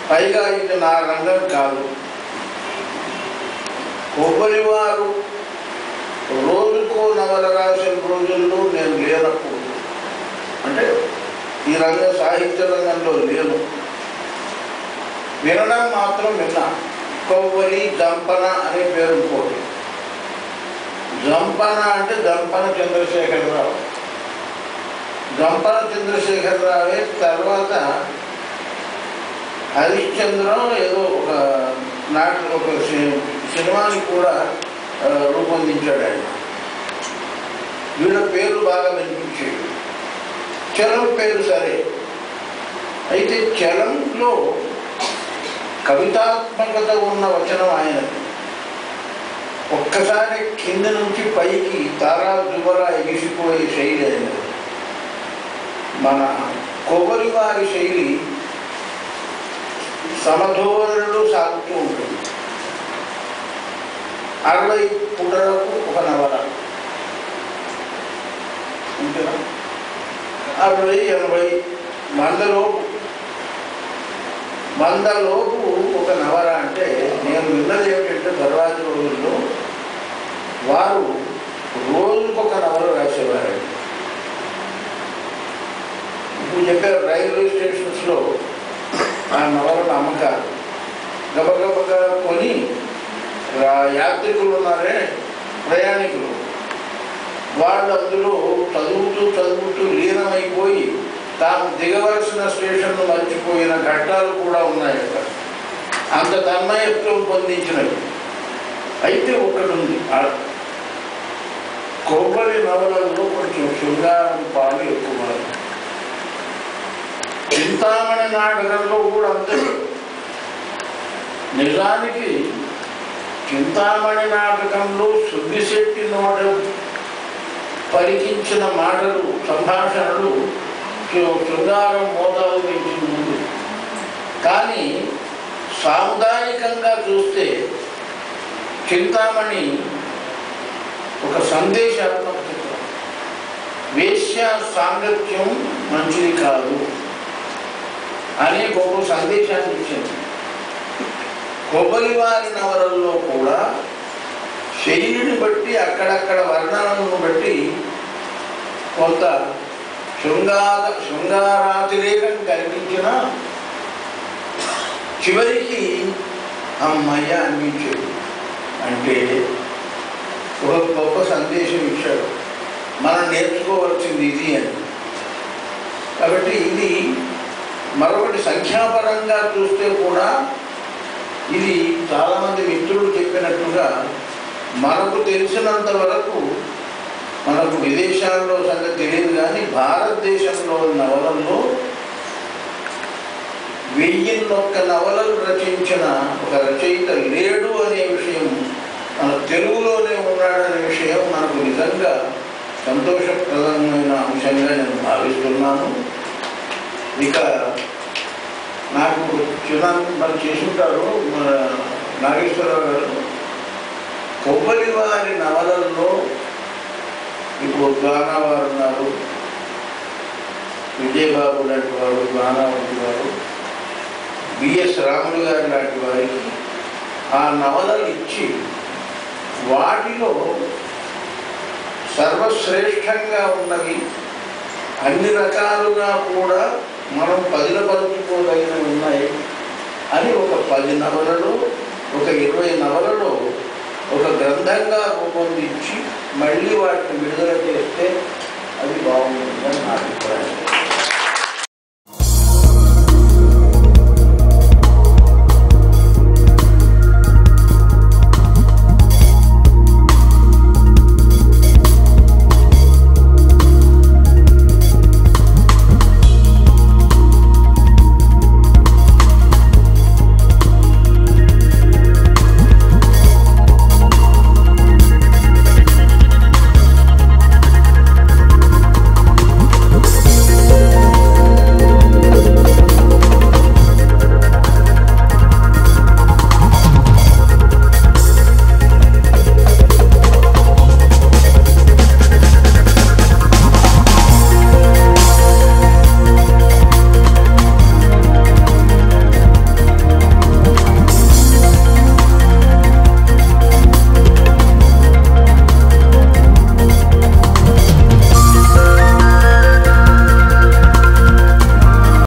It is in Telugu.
పైగా ఇది నా రంగం కాదు. కొబ్బరివారు రోజుకో నవల రాసిన రోజుల్లో నేను లేనప్పుడు, అంటే ఈ సాహిత్య రంగంలో లేను, వినడం మాత్రం విన్నా. కొవ్వలి జంపన అనే పేరు ఇంకోటి. జంపన అంటే జంపన చంద్రశేఖరరావు. జంపన చంద్రశేఖరరావే తర్వాత హరిశ్చంద్రం ఏదో ఒక సినిమాని కూడా రూపొందించాడు ఆయన. వీళ్ళ పేరు బాగా వినిపించేది. చలం పేరు సరే, అయితే చలంలో కవితాత్మకత ఉన్న వచనం ఆయనది. ఒక్కసారి కింద నుంచి పైకి తారా జుబరా ఎగిసిపోయే శైలి అయినది. మన కొబ్బరివారి శైలి సమధోరణులు సాగుతూ ఉంటుంది. 60 పుటలకు ఒక నవల, అంతేనా? 60, 80, 100 లోపు ఒక నవల. అంటే నేను విన్నది ఏమిటంటే తర్వాతి రోజుల్లో వారు రోజుకొక నవల రాసేవారండి. ఇప్పుడు చెప్పారు రైల్వే స్టేషన్స్లో ఆ నవలను అమ్మకాలు గబగబగా కొని యాత్రికులు ఉన్నారే, ప్రయాణికులు, వాళ్ళు అందులో చదువుతూ లీనమైపోయి తాము దిగవలసిన స్టేషన్ను మర్చిపోయిన ఘట్టాలు కూడా ఉన్నాయి అక్కడ. అంత తన్మయత్వం పొందించినవి. అయితే ఒకటి ఉంది, కొబ్బరి నవలలో కొంచెం శృంగారం పాలు ఎక్కువ. చింతామణి నాటకంలో కూడా అంతే. నిజానికి చింతామణి నాటకంలో సుబ్బిశెట్టి నోట పలికించిన మాటలు, సంభాషణలు శృంగారం మోతాదు నుంచి ముందు. కానీ సాముదాయికంగా చూస్తే చింతామణి ఒక సందేశాత్మక చిత్రం. వేశ్య సాంగత్యం మంచిది కాదు అనే గొప్ప సందేశాన్ని ఇచ్చింది. కొబ్బరివారి నవలల్లో కూడా శైలిని బట్టి, అక్కడక్కడ వర్ణనలను బట్టి కొంత శృంగారాతిరేకం కనిపించిన చివరికి అమ్మయ్య అనిపించాడు. అంటే ఒక గొప్ప సందేశం ఇచ్చాడు, మనం నేర్చుకోవాల్సింది ఇది అని. కాబట్టి ఇది మరొకటి సంఖ్యాపరంగా చూస్తే కూడా ఇది చాలామంది మిత్రులు చెప్పినట్టుగా మనకు తెలిసినంత వరకు, మనకు విదేశాల్లో సంగతి తెలియదు కానీ భారతదేశంలో నవలల్లో 1001 నవలలు రచించిన ఒక రచయిత లేడు అనే విషయం, మన తెలుగులోనే ఉన్నాడనే విషయం మనకు నిజంగా సంతోషప్రదమైన అంశంగా నేను భావిస్తున్నాను. ఇక నాకు మరి చేసుంటారు మన నాగేశ్వరరావు గారు. కొబ్బరివారి నవలల్లో ఇప్పుడు గానా వారు ఉన్నారు, విజయబాబు లాంటి వారు, గానా వంటి వారు, బిఎస్ రాములు గారు లాంటి వారికి ఆ నవలలు ఇచ్చి వాటిలో సర్వశ్రేష్టంగా ఉన్నవి, అన్ని రకాలుగా కూడా మనం పదిలపరుచుకోదగినవి ఉన్నాయి అని ఒక 10 నవలలు, ఒక 20 నవలలో ఒక గ్రంథంగా రూపొందించి మళ్ళీ వాటిని విడుదల చేస్తే అది బాగుంటుందని నా అభిప్రాయం.